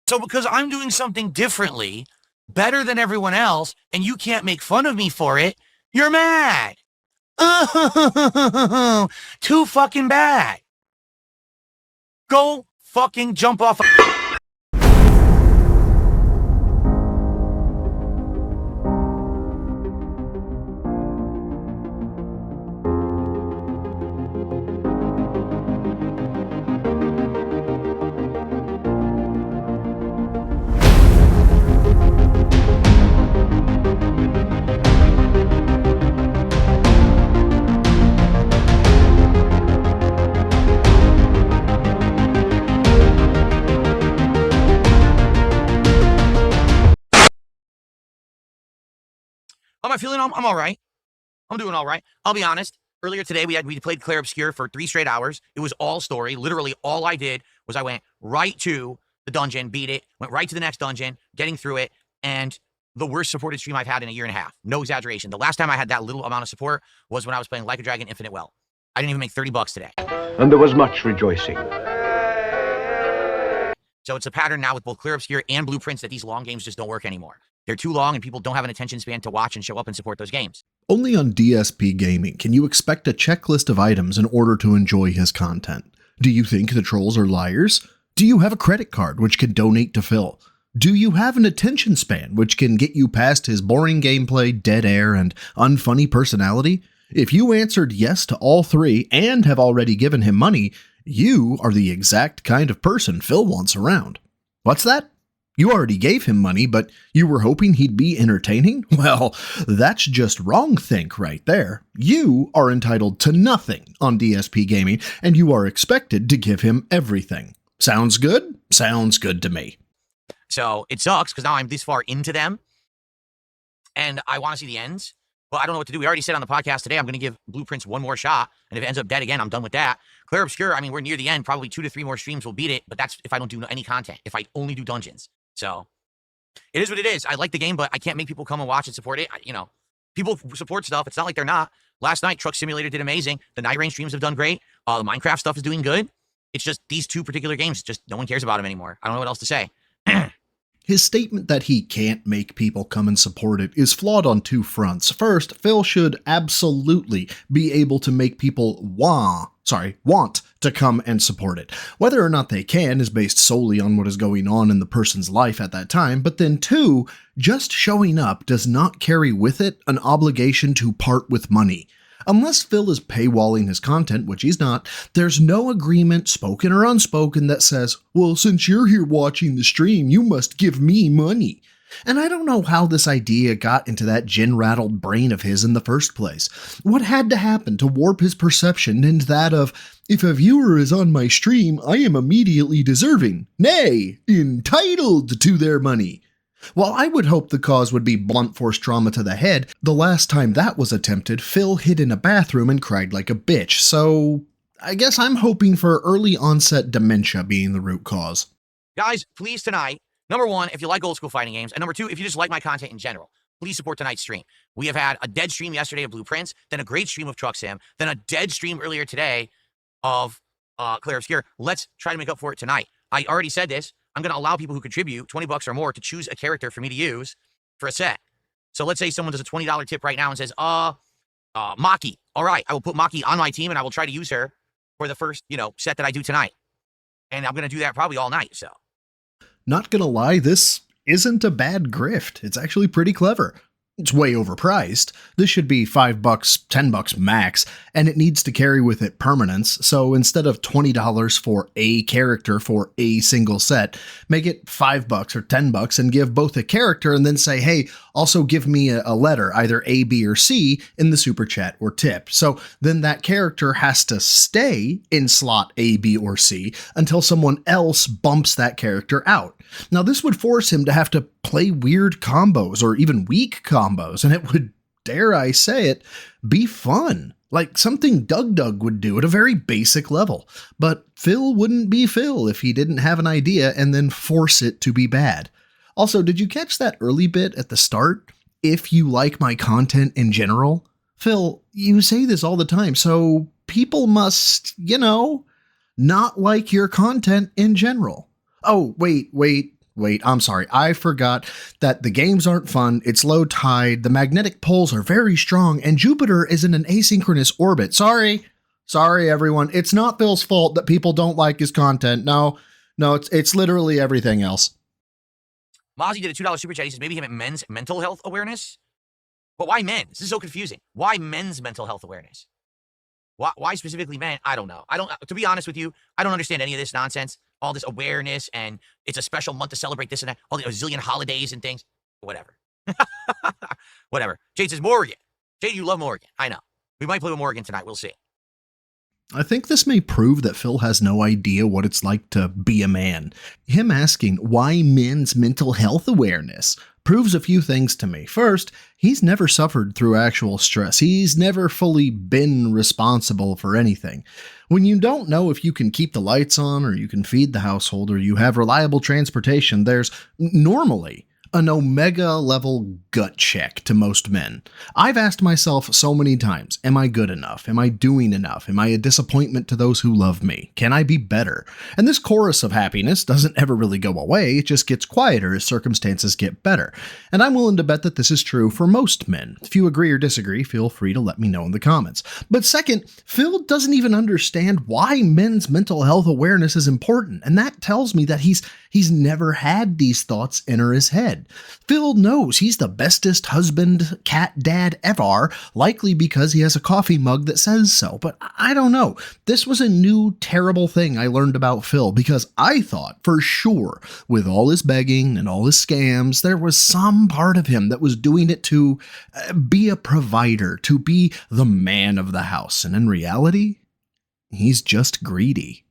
So because I'm doing something differently, better than everyone else, and you can't make fun of me for it, you're mad. Too fucking bad. Go fucking jump off. How am I feeling? I'm all right. I'm doing all right. I'll be honest. Earlier today, we played Clair Obscur for 3 straight hours. It was all story. Literally, all I did was I went right to the dungeon, beat it, went right to the next dungeon, getting through it, and the worst supported stream I've had in a year and a half. No exaggeration. The last time I had that little amount of support was when I was playing Like a Dragon Infinite Well. I didn't even make $30 today. And there was much rejoicing. So it's a pattern now with both Clair Obscur and Blueprints that these long games just don't work anymore. They're too long and people don't have an attention span to watch and show up and support those games. Only on DSP Gaming can you expect a checklist of items in order to enjoy his content. Do you think the trolls are liars? Do you have a credit card which can donate to Phil? Do you have an attention span which can get you past his boring gameplay, dead air, and unfunny personality? If you answered yes to all 3 and have already given him money, you are the exact kind of person Phil wants around. What's that? You already gave him money, but you were hoping he'd be entertaining? Well, that's just wrong think right there. You are entitled to nothing on DSP Gaming, and you are expected to give him everything. Sounds good? Sounds good to me. So it sucks because now I'm this far into them, and I want to see the ends, but I don't know what to do. We already said on the podcast today I'm going to give Blueprints one more shot, and if it ends up dead again, I'm done with that. Clair Obscur, I mean, we're near the end. Probably 2 to 3 more streams will beat it, but that's if I don't do any content, if I only do dungeons. So it is what it is. I like the game, but I can't make people come and watch and support it. People support stuff. It's not like they're not. Last night, Truck Simulator did amazing. The Night Rain streams have done great. The Minecraft stuff is doing good. It's just these 2 particular games, just no one cares about them anymore. I don't know what else to say. His statement that he can't make people come and support it is flawed on 2 fronts. First, Phil should absolutely be able to make people want to come and support it. Whether or not they can is based solely on what is going on in the person's life at that time, but then 2, just showing up does not carry with it an obligation to part with money. Unless Phil is paywalling his content, which he's not, there's no agreement, spoken or unspoken, that says, well, since you're here watching the stream, you must give me money. And I don't know how this idea got into that gin-rattled brain of his in the first place. What had to happen to warp his perception into that of, if a viewer is on my stream, I am immediately deserving, nay, entitled to their money. While I would hope the cause would be blunt force trauma to the head, the last time that was attempted, Phil hid in a bathroom and cried like a bitch, so I guess I'm hoping for early onset dementia being the root cause. Guys, please tonight, number 1, if you like old school fighting games, and number 2, if you just like my content in general, please support tonight's stream. We have had a dead stream yesterday of Blueprints, then a great stream of Truck Sim, then a dead stream earlier today of Clair Obscur. Let's try to make up for it tonight. I already said this. I'm going to allow people who contribute $20 or more to choose a character for me to use for a set. So let's say someone does a $20 tip right now and says, Maki. All right, I will put Maki on my team and I will try to use her for the first, set that I do tonight. And I'm going to do that probably all night, so. Not gonna lie, this isn't a bad grift. It's actually pretty clever. It's way overpriced. This should be $5, $10 max, and it needs to carry with it permanence, so instead of $20 for a character for a single set, make it $5 or $10 and give both a character and then say, hey, also give me a letter, either A, B, or C, in the super chat or tip. So then that character has to stay in slot A, B, or C until someone else bumps that character out. Now this would force him to have to play weird combos or even weak combos, and it would, dare I say it, be fun. Like something Doug would do at a very basic level. But Phil wouldn't be Phil if he didn't have an idea and then force it to be bad. Also, did you catch that early bit at the start? If you like my content in general? Phil, you say this all the time, so people must, not like your content in general. Oh, wait. wait, I'm sorry. I forgot that the games aren't fun. It's low tide. The magnetic poles are very strong, and Jupiter is in an asynchronous orbit. Sorry, everyone. It's not Phil's fault that people don't like his content. No, it's literally everything else. Mozzie did a $2 super chat. He says maybe he meant men's mental health awareness. But why men? This is so confusing. Why men's mental health awareness? Why specifically men? I don't know. To be honest with you, I don't understand any of this nonsense. All this awareness, and it's a special month to celebrate this and that. All the zillion holidays and things. Whatever. Whatever. Jade says Morgan. Jade, you love Morgan. I know. We might play with Morgan tonight. We'll see. I think this may prove that Phil has no idea what it's like to be a man. Him asking why men's mental health awareness proves a few things to me. First, he's never suffered through actual stress. He's never fully been responsible for anything. When you don't know if you can keep the lights on, or you can feed the household, or you have reliable transportation, there's normally an omega level gut check to most men. I've asked myself so many times, am I good enough? Am I doing enough? Am I a disappointment to those who love me? Can I be better? And this chorus of happiness doesn't ever really go away, it just gets quieter as circumstances get better. And I'm willing to bet that this is true for most men. If you agree or disagree, feel free to let me know in the comments. But second, Phil doesn't even understand why men's mental health awareness is important, and that tells me that he's never had these thoughts enter his head. Phil knows he's the bestest husband, cat dad ever, likely because he has a coffee mug that says so. But I don't know. This was a new, terrible thing I learned about Phil, because I thought for sure, with all his begging and all his scams, there was some part of him that was doing it to be a provider, to be the man of the house. And in reality, he's just greedy.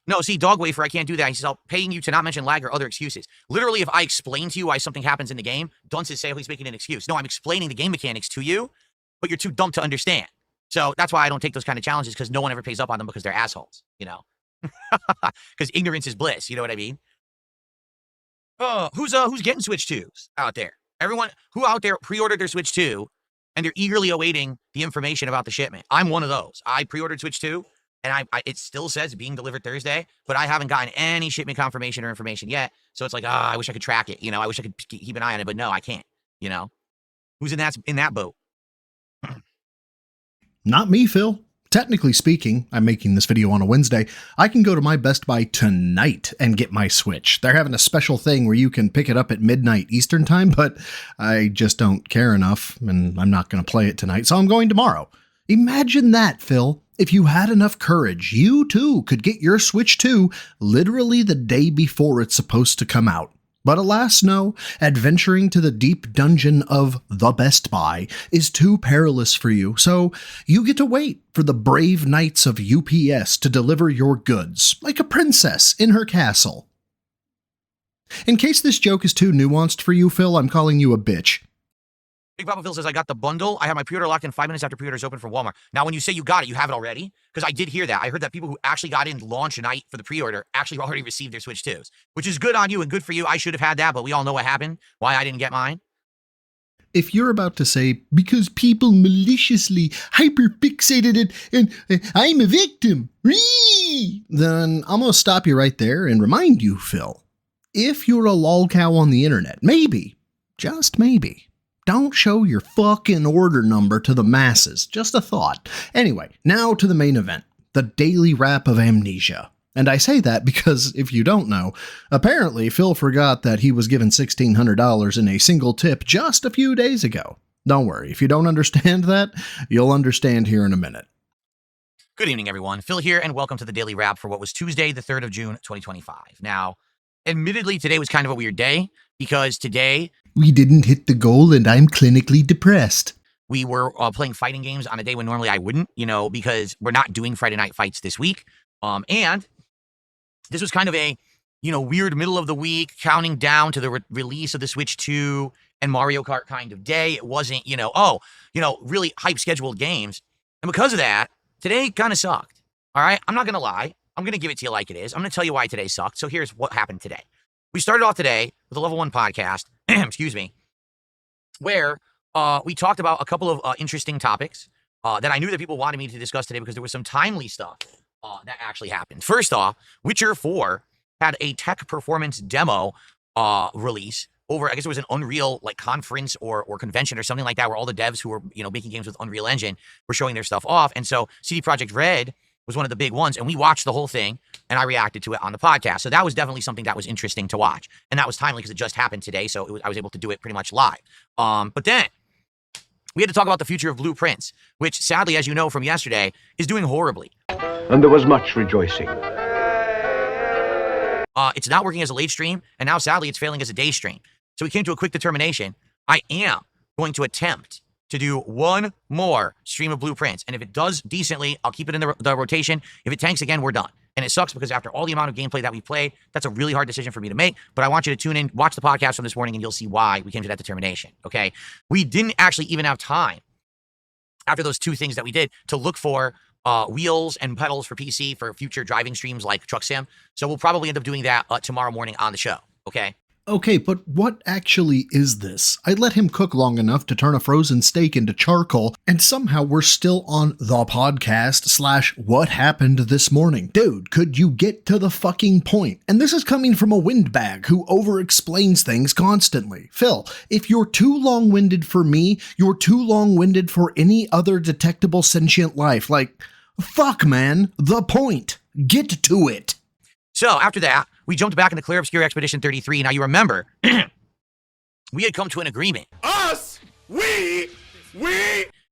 No, see, Dog Wafer, I can't do that. He says, I'm paying you to not mention lag or other excuses. Literally, if I explain to you why something happens in the game, Dunces say, oh, he's making an excuse. No, I'm explaining the game mechanics to you, but you're too dumb to understand. So that's why I don't take those kind of challenges, because no one ever pays up on them because they're assholes, you know? Because ignorance is bliss, you know what I mean? Who's getting Switch 2s out there? Everyone who out there pre-ordered their Switch 2, and they're eagerly awaiting the information about the shipment. I'm one of those. I pre-ordered Switch 2. And it still says being delivered Thursday, but I haven't gotten any shipment confirmation or information yet. So it's like, I wish I could track it. You know, I wish I could keep an eye on it, but no, I can't. You know, who's in that boat? Not me, Phil. Technically speaking, I'm making this video on a Wednesday. I can go to my Best Buy tonight and get my Switch. They're having a special thing where you can pick it up at midnight Eastern time, but I just don't care enough, and I'm not going to play it tonight, so I'm going tomorrow. Imagine that, Phil. If you had enough courage, you too could get your Switch 2 literally the day before it's supposed to come out. But alas, no, adventuring to the deep dungeon of the Best Buy is too perilous for you, so you get to wait for the brave knights of UPS to deliver your goods, like a princess in her castle. In case this joke is too nuanced for you, Phil, I'm calling you a bitch. Big Papa Phil says, I got the bundle. I have my pre-order locked in 5 minutes after pre-order is open for Walmart. Now, when you say you got it, you have it already? Because I did hear that. I heard that people who actually got in launch night for the pre-order actually already received their Switch 2s, which is good on you and good for you. I should have had that, but we all know what happened, why I didn't get mine. If you're about to say, because people maliciously hyperfixated and I'm a victim, then I'm going to stop you right there and remind you, Phil, if you're a lolcow on the internet, maybe, just maybe, don't show your fucking order number to the masses. Just a thought. Anyway, now to the main event, the daily wrap of amnesia. And I say that because, if you don't know, apparently Phil forgot that he was given $1,600 in a single tip just a few days ago. Don't worry, if you don't understand that, you'll understand here in a minute. Good evening, everyone. Phil here, and welcome to the daily wrap for what was Tuesday, the 3rd of June, 2025. Now, admittedly, today was kind of a weird day, because today we didn't hit the goal and I'm clinically depressed. We were playing fighting games on a day when normally I wouldn't, you know, because we're not doing Friday night fights this week. And this was kind of a, weird middle of the week, counting down to the release of the Switch 2 and Mario Kart kind of day. It wasn't, really hype scheduled games. And because of that, today kind of sucked. All right. I'm not going to lie. I'm going to give it to you like it is. I'm going to tell you why today sucked. So here's what happened today. We started off today with a level 1 podcast, excuse me, where we talked about a couple of interesting topics. that I knew that people wanted me to discuss today because there was some timely stuff that actually happened. First off, Witcher 4 had a tech performance demo release over, I guess it was an Unreal like conference or convention or something like that, where all the devs who were, making games with Unreal Engine were showing their stuff off. And so CD Projekt Red was one of the big ones, and we watched the whole thing, and I reacted to it on the podcast. So that was definitely something that was interesting to watch, and that was timely because it just happened today, so I was able to do it pretty much live. But then we had to talk about the future of Blue Prince, which sadly, as you know from yesterday, is doing horribly. And there was much rejoicing. It's not working as a late stream, and now sadly, it's failing as a day stream. So we came to a quick determination. I am going to attempt to do one more stream of Blue Prince, and if it does decently, I'll keep it in the rotation. If it tanks again, we're done. And it sucks because after all the amount of gameplay that we played, that's a really hard decision for me to make. But I want you to tune in, watch the podcast from this morning, and you'll see why we came to that determination, okay? We didn't actually even have time, after those two things that we did, to look for wheels and pedals for PC for future driving streams like Truck Sim. So we'll probably end up doing that tomorrow morning on the show, okay? Okay, but what actually is this? I let him cook long enough to turn a frozen steak into charcoal, and somehow we're still on the podcast / what happened this morning. Dude, could you get to the fucking point? And this is coming from a windbag who over-explains things constantly. Phil, if you're too long-winded for me, you're too long-winded for any other detectable sentient life. Like, fuck, man, the point. Get to it. So after that, we jumped back into Clear Obscure Expedition 33. Now you remember, we had come to an agreement. We.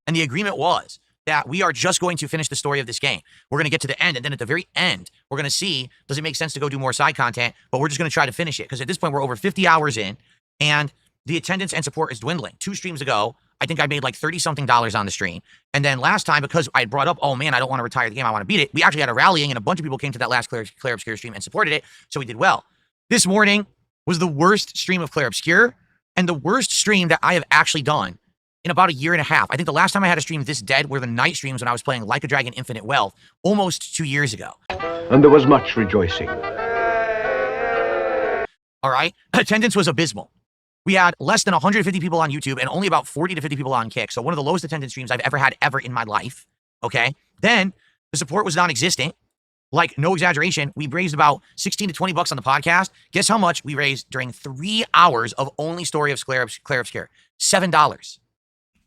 And the agreement was that we are just going to finish the story of this game. We're going to get to the end, and then at the very end, we're going to see, does it make sense to go do more side content? But we're just going to try to finish it, because at this point, we're over 50 hours in, and the attendance and support is dwindling. 2 streams ago, I think I made like $30-something on the stream. And then last time, because I brought up, oh man, I don't want to retire the game, I want to beat it, we actually had a rallying, and a bunch of people came to that last Clear Obscure stream and supported it, so we did well. This morning was the worst stream of Clear Obscure, and the worst stream that I have actually done in about a year and a half. I think the last time I had a stream this dead were the night streams when I was playing Like a Dragon Infinite Wealth, almost 2 years ago. And there was much rejoicing. All right? Attendance was abysmal. We had less than 150 people on YouTube and only about 40 to 50 people on Kick. So one of the lowest attendance streams I've ever had in my life. Okay. Then the support was non-existent. Like, no exaggeration. We raised about 16 to 20 bucks on the podcast. Guess how much we raised during 3 hours of only story of Clear Obscure? $7.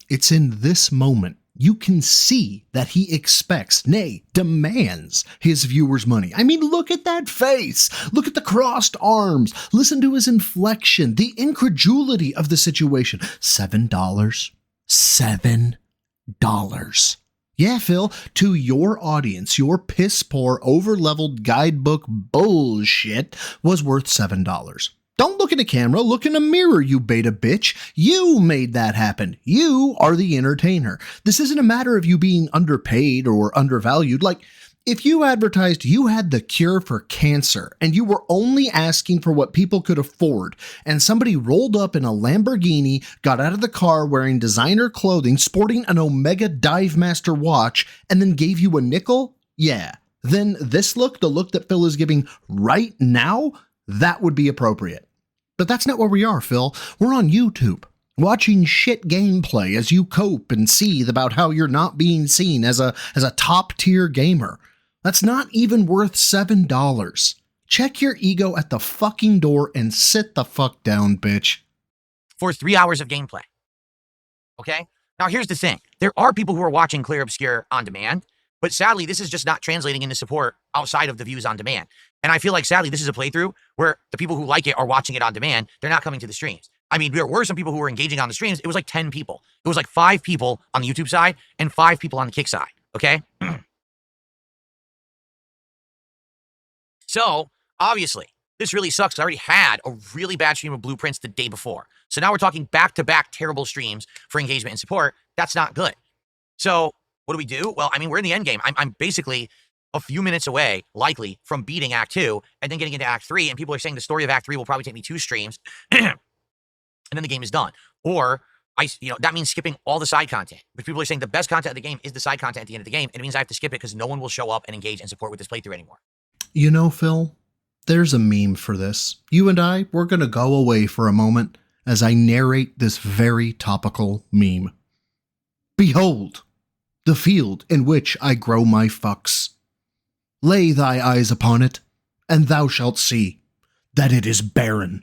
It's in this moment you can see that he expects, nay, demands his viewers' money. I mean, look at that face. Look at the crossed arms. Listen to his inflection, the incredulity of the situation. $7. $7. Yeah, Phil, to your audience, your piss-poor, over-leveled guidebook bullshit was worth $7. Don't look in a camera, look in a mirror, you beta bitch. You made that happen. You are the entertainer. This isn't a matter of you being underpaid or undervalued. Like, if you advertised you had the cure for cancer and you were only asking for what people could afford, and somebody rolled up in a Lamborghini, got out of the car wearing designer clothing, sporting an Omega Dive Master watch, and then gave you a nickel, yeah, then this look, the look that Phil is giving right now, that would be appropriate. But that's not where we are, Phil. We're on YouTube, watching shit gameplay as you cope and seethe about how you're not being seen as a top-tier gamer. That's not even worth $7. Check your ego at the fucking door and sit the fuck down, bitch. For 3 hours of gameplay. Okay? Now, here's the thing. There are people who are watching Clear Obscure on demand, but sadly, this is just not translating into support outside of the views on demand. And I feel like, sadly, this is a playthrough where the people who like it are watching it on demand. They're not coming to the streams. I mean, there were some people who were engaging on the streams. It was like 10 people. It was like 5 people on the YouTube side and 5 people on the Kick side. Okay? So, obviously, this really sucks. I already had a really bad stream of Blue Prince the day before. So now we're talking back-to-back terrible streams for engagement and support. That's not good. So what do we do? Well, I mean, we're in the end game. I'm basically a few minutes away, likely, from beating Act 2 and then getting into Act 3. And people are saying the story of Act 3 will probably take me 2 streams. And then the game is done. Or, that means skipping all the side content. But people are saying the best content of the game is the side content at the end of the game. And it means I have to skip it because no one will show up and engage and support with this playthrough anymore. You know, Phil, there's a meme for this. You and I, we're going to go away for a moment as I narrate this very topical meme. Behold, the field in which I grow my fucks. Lay thy eyes upon it, and thou shalt see that it is barren.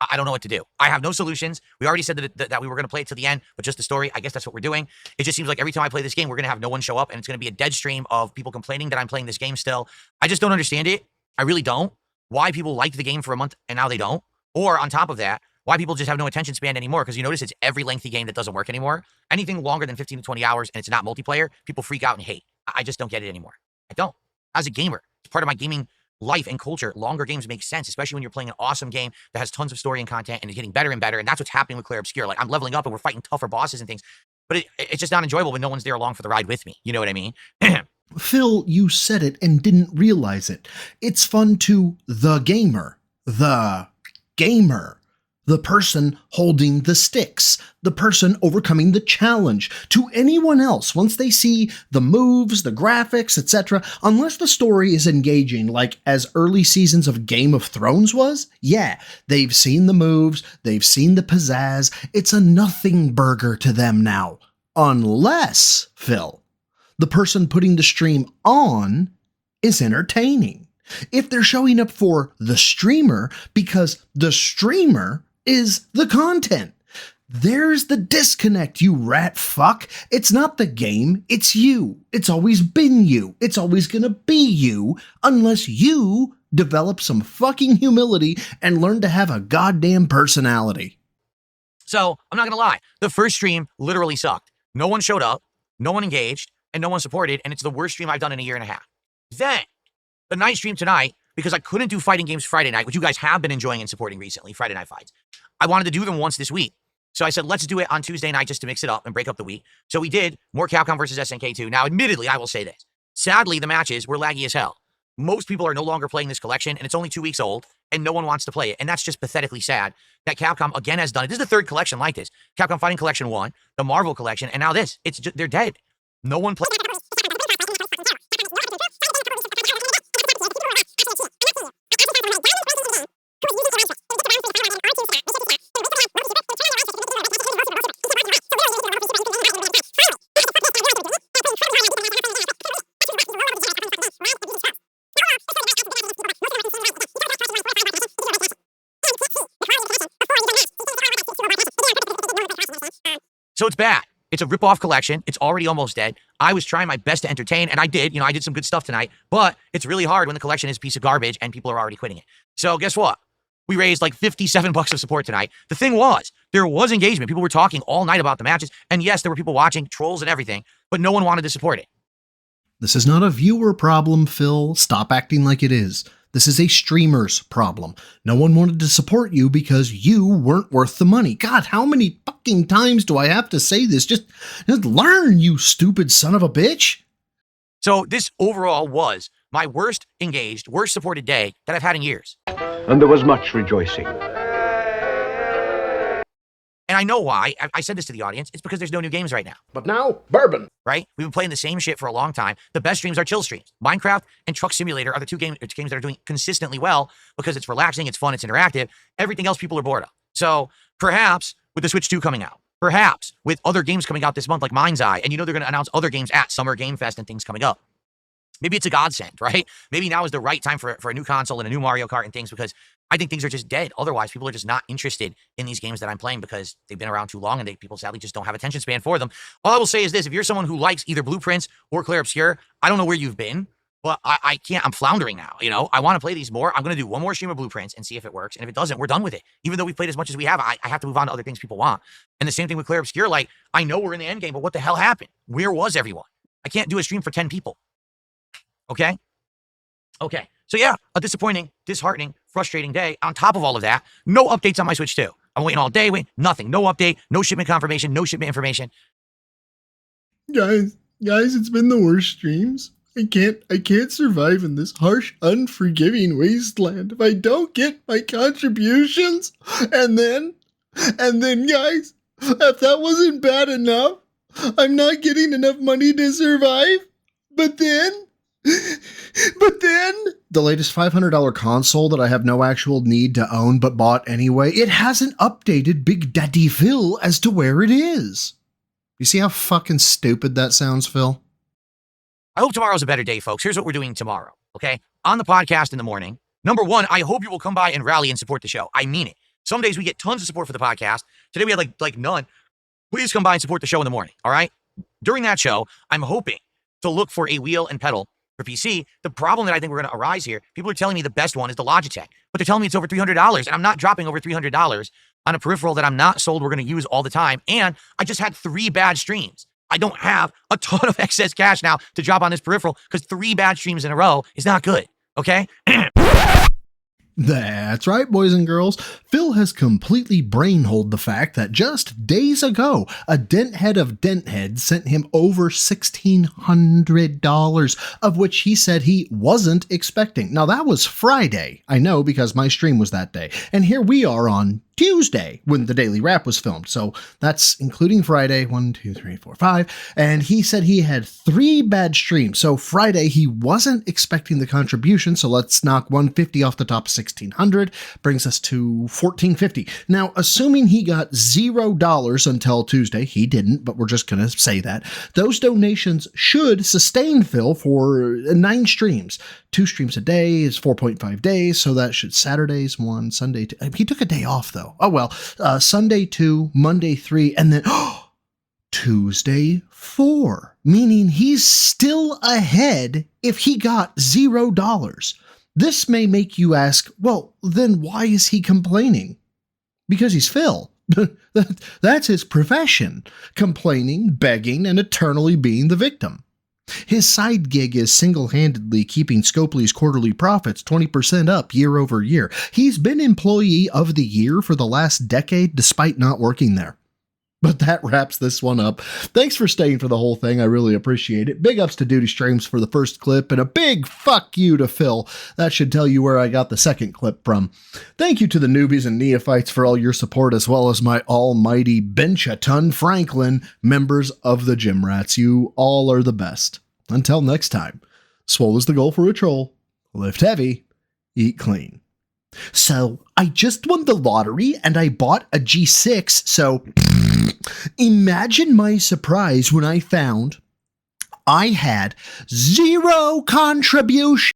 I don't know what to do. I have no solutions. We already said that we were going to play it to the end, but just the story, I guess that's what we're doing. It just seems like every time I play this game, we're going to have no one show up, and it's going to be a dead stream of people complaining that I'm playing this game still. I just don't understand it. I really don't. Why people liked the game for a month and now they don't. Or on top of that, why people just have no attention span anymore, because you notice it's every lengthy game that doesn't work anymore. Anything longer than 15 to 20 hours and it's not multiplayer, people freak out and hate. I just don't get it anymore. I don't. As a gamer, it's part of my gaming life and culture. Longer games make sense, especially when you're playing an awesome game that has tons of story and content and is getting better and better. And that's what's happening with Claire Obscure. Like, I'm leveling up and we're fighting tougher bosses and things, but it's just not enjoyable when no one's there along for the ride with me. You know what I mean? Phil, you said it and didn't realize it. It's fun to the gamer. The gamer. The person holding the sticks, the person overcoming the challenge. To anyone else, once they see the moves, the graphics, etc., unless the story is engaging like as early seasons of Game of Thrones was, yeah, they've seen the moves, they've seen the pizzazz, it's a nothing burger to them now. Unless, Phil, the person putting the stream on is entertaining. If they're showing up for the streamer because the streamer is the content. There's the disconnect, you rat fuck. It's not the game, it's you. It's always been you. It's always gonna be you, unless you develop some fucking humility and learn to have a goddamn personality. So, I'm not gonna lie. The first stream literally sucked. No one showed up, no one engaged, and no one supported, and it's the worst stream I've done in a year and a half. Then, the night stream tonight, because I couldn't do fighting games Friday night, which you guys have been enjoying and supporting recently, Friday night fights. I wanted to do them once this week. So I said, let's do it on Tuesday night just to mix it up and break up the week. So we did more Capcom versus SNK 2. Now, admittedly, I will say this. Sadly, the matches were laggy as hell. Most people are no longer playing this collection, and it's only 2 weeks old, and no one wants to play it. And that's just pathetically sad that Capcom, again, has done it. This is the third collection like this. Capcom Fighting Collection 1, the Marvel Collection, and now this. It's just, they're dead. No one plays. So it's bad. It's a rip-off collection. It's already almost dead. I was trying my best to entertain, and I did. I did some good stuff tonight, but it's really hard when the collection is a piece of garbage and people are already quitting it. So guess what? We raised like $57 of support tonight. The thing was, there was engagement. People were talking all night about the matches, and yes, there were people watching, trolls and everything, but no one wanted to support it. This is not a viewer problem, Phil. Stop acting like it is. This is a streamer's problem. No one wanted to support you because you weren't worth the money. God, how many fucking times do I have to say this? Just learn, you stupid son of a bitch. So this overall was my worst engaged, worst supported day that I've had in years. And there was much rejoicing. And I know why. I said this to the audience. It's because there's no new games right now. But now, bourbon. Right? We've been playing the same shit for a long time. The best streams are chill streams. Minecraft and Truck Simulator are the two games that are doing consistently well because it's relaxing, it's fun, it's interactive. Everything else people are bored of. So perhaps with the Switch 2 coming out, perhaps with other games coming out this month like Mind's Eye, and they're going to announce other games at Summer Game Fest and things coming up. Maybe it's a godsend, right? Maybe now is the right time for a new console and a new Mario Kart and things, because I think things are just dead. Otherwise, people are just not interested in these games that I'm playing because they've been around too long and people sadly just don't have attention span for them. All I will say is this. If you're someone who likes either Blueprints or Claire Obscure, I don't know where you've been, but I can't. I'm floundering now. I want to play these more. I'm going to do one more stream of Blueprints and see if it works. And if it doesn't, we're done with it. Even though we've played as much as we have, I have to move on to other things people want. And the same thing with Claire Obscure. Like, I know we're in the end game, but what the hell happened? Where was everyone? I can't do a stream for 10 people. Okay? Okay, so yeah, a disappointing, disheartening, frustrating day. On top of all of that, no updates on my Switch 2. I'm waiting all day, nothing. No update, no shipment confirmation, no shipment information. Guys, it's been the worst streams. I can't survive in this harsh, unforgiving wasteland if I don't get my contributions. And then, guys, if that wasn't bad enough, I'm not getting enough money to survive. But then, the latest $500 console that I have no actual need to own but bought anyway, it hasn't updated Big Daddy Phil as to where it is. You see how fucking stupid that sounds, Phil? I hope tomorrow's a better day, folks. Here's what we're doing tomorrow, okay? On the podcast in the morning, number one, I hope you will come by and rally and support the show. I mean it. Some days we get tons of support for the podcast. Today we had like none. Please come by and support the show in the morning, all right? During that show, I'm hoping to look for a wheel and pedal for PC. The problem that I think we're going to arise here, people are telling me the best one is the Logitech, but they're telling me it's over $300, and I'm not dropping over $300 on a peripheral that I'm not sold we're going to use all the time, and I just had 3 bad streams. I don't have a ton of excess cash now to drop on this peripheral because 3 bad streams in a row is not good, okay? That's right, boys and girls. Phil has completely brainholed the fact that just days ago, a denthead of dentheads sent him over $1,600, of which he said he wasn't expecting. Now, that was Friday. I know because my stream was that day. And here we are on Tuesday when the Daily Wrap was filmed. So that's including Friday, 1, 2, 3, 4, 5. And he said he had 3 bad streams. So Friday, he wasn't expecting the contribution. So let's knock 150 off the top of 1,600, brings us to 1,450. Now, assuming he got $0 until Tuesday, he didn't, but we're just going to say that. Those donations should sustain Phil for 9 streams. 2 streams a day is 4.5 days. So that should Saturdays 1, Sunday 2. He took a day off though. Oh well, Sunday 2, Monday 3, and then Tuesday 4, meaning he's still ahead if he got $0. This may make you ask, well, then why is he complaining? Because he's Phil. That's his profession, complaining, begging, and eternally being the victim. His side gig is single-handedly keeping Scopely's quarterly profits 20% up year over year. He's been Employee of the Year for the last decade despite not working there. But that wraps this one up. Thanks for staying for the whole thing. I really appreciate it. Big ups to Duty Streams for the first clip, and a big fuck you to Phil. That should tell you where I got the second clip from. Thank you to the newbies and neophytes for all your support, as well as my almighty bench-a-ton Franklin members of the Gym Rats. You all are the best. Until next time, swole is the goal for a troll. Lift heavy, eat clean. So, I just won the lottery and I bought a G6, so imagine my surprise when I found I had 0 contribution.